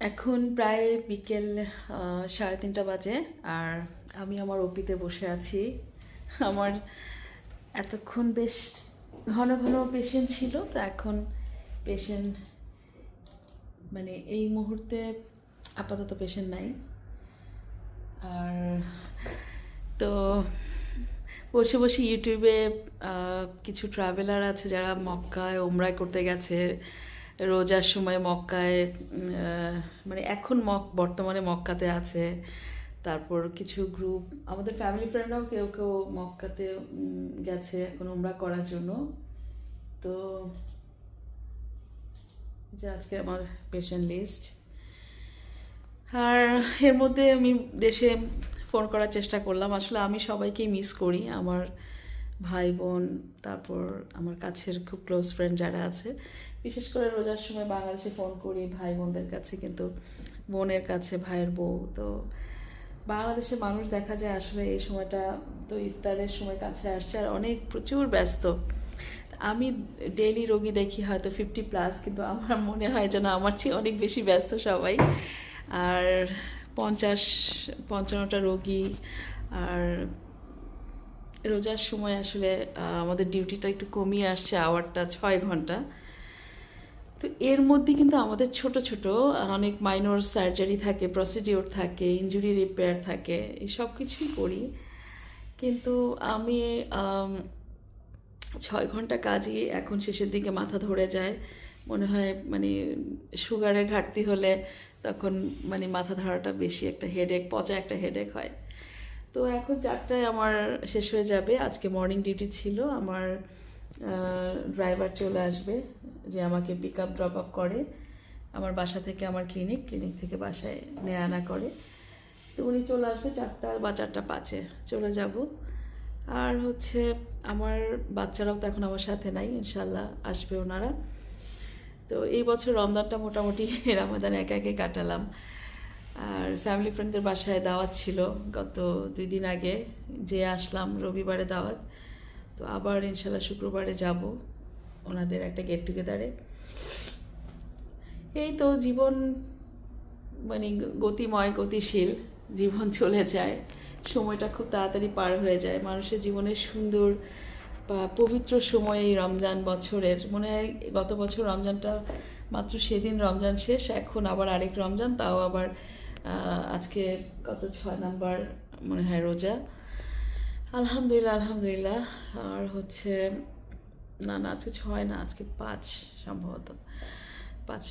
এখন প্রায় বিকেল 3:30 বাজে। আর আমি আমার ওপিতে বসে আছি। আমার এতক্ষণ বেশ ঘন ঘন পেশেন্ট ছিল, তো এখন পেশেন্ট মানে এই মুহূর্তে আপাতত পেশেন্ট নাই। আর তো বসে বসে ইউটিউবে কিছু ট্রাভেলার আছে যারা মক্কায় ওমরায় করতে গেছে রোজার সময় মক্কায়, মানে এখন বর্তমানে মক্কাতে আছে। তারপর কিছু গ্রুপ আমাদের ফ্যামিলি ফ্রেন্ডরাও কেউ কেউ মক্কাতে গেছে এখন উমরা করার জন্য। তো যে আজকে আমার পেশেন্ট লিস্ট। আর এর মধ্যে আমি দেশে ফোন করার চেষ্টা করলাম। আসলে আমি সবাইকেই মিস করি, আমার ভাই বোন, তারপর আমার কাছের খুব ক্লোজ ফ্রেন্ড যারা আছে। বিশেষ করে রোজার সময় বাংলাদেশে ফোন করি ভাই বোনদের কাছে, কিন্তু বোনের কাছে ভাইয়ের বউ। তো বাংলাদেশের মানুষ দেখা যায় আসলে এই সময়টা তো ইফতারের সময় কাছে আসছে আর অনেক প্রচুর ব্যস্ত। আমি ডেইলি রোগী দেখি হয়তো 50+, কিন্তু আমার মনে হয় যেন আমার চেয়ে অনেক বেশি ব্যস্ত সবাই। আর 50-55টা রোগী। আর রোজার সময় আসলে আমাদের ডিউটিটা একটু কমিয়ে আসছে, আওয়ারটা 6 ঘন্টা। তো এর মধ্যে কিন্তু আমাদের ছোট ছোট অনেক মাইনর সার্জারি থাকে, প্রসিডিওর থাকে, ইনজুরি রিপেয়ার থাকে, এই সব কিছুই করি। কিন্তু আমি 6 ঘন্টা কাজই এখন শেষের দিকে মাথা ধরে যায়। মনে হয় মানে সুগারের ঘাটতি হলে তখন মানে মাথা ধরাটা বেশি একটা হেডেক, পচা একটা হেডেক হয়। তো এখন 4টায় আমার শেষ হয়ে যাবে। আজকে মর্নিং ডিউটি ছিল আমার। ড্রাইভার চলে আসবে যে আমাকে পিক আপ ড্রপ আপ করে আমার বাসা থেকে আমার ক্লিনিক থেকে বাসায় নেওয়া আনা করে। তো উনি চলে আসবে 4টা বা 4টা 5-এ চলে যাব। আর হচ্ছে আমার বাচ্চারাও তো এখন আমার সাথে নাই, ইনশাল্লাহ আসবে ওনারা। তো এই বছর রমজানটা মোটামুটি রামাদান একা একে কাটালাম। আর ফ্যামিলি ফ্রেন্ডদের বাসায় দাওয়াত ছিল গত 2 দিন আগে, যে আসলাম রবিবারে দাওয়াত। তো আবার ইনশাল্লাহ শুক্রবারে যাব ওনাদের একটা গেট টুগেদারে। এই তো জীবন, মানে গতিময় গতিশীল জীবন চলে যায়, সময়টা খুব তাড়াতাড়ি পার হয়ে যায়। মানুষের জীবনের সুন্দর বা পবিত্র সময় এই রমজান বছরের। মনে হয় গত বছর রমজানটা মাত্র সেদিন রমজান শেষ, এখন আবার আরেক রমজান, তাও আবার আজকে কত 6 নাম্বার মনে হয় রোজা। আলহামদুলিল্লাহ আলহামদুলিল্লাহ। আর হচ্ছে না না, আজকে 6 না, আজকে 5 সম্ভবত, 5।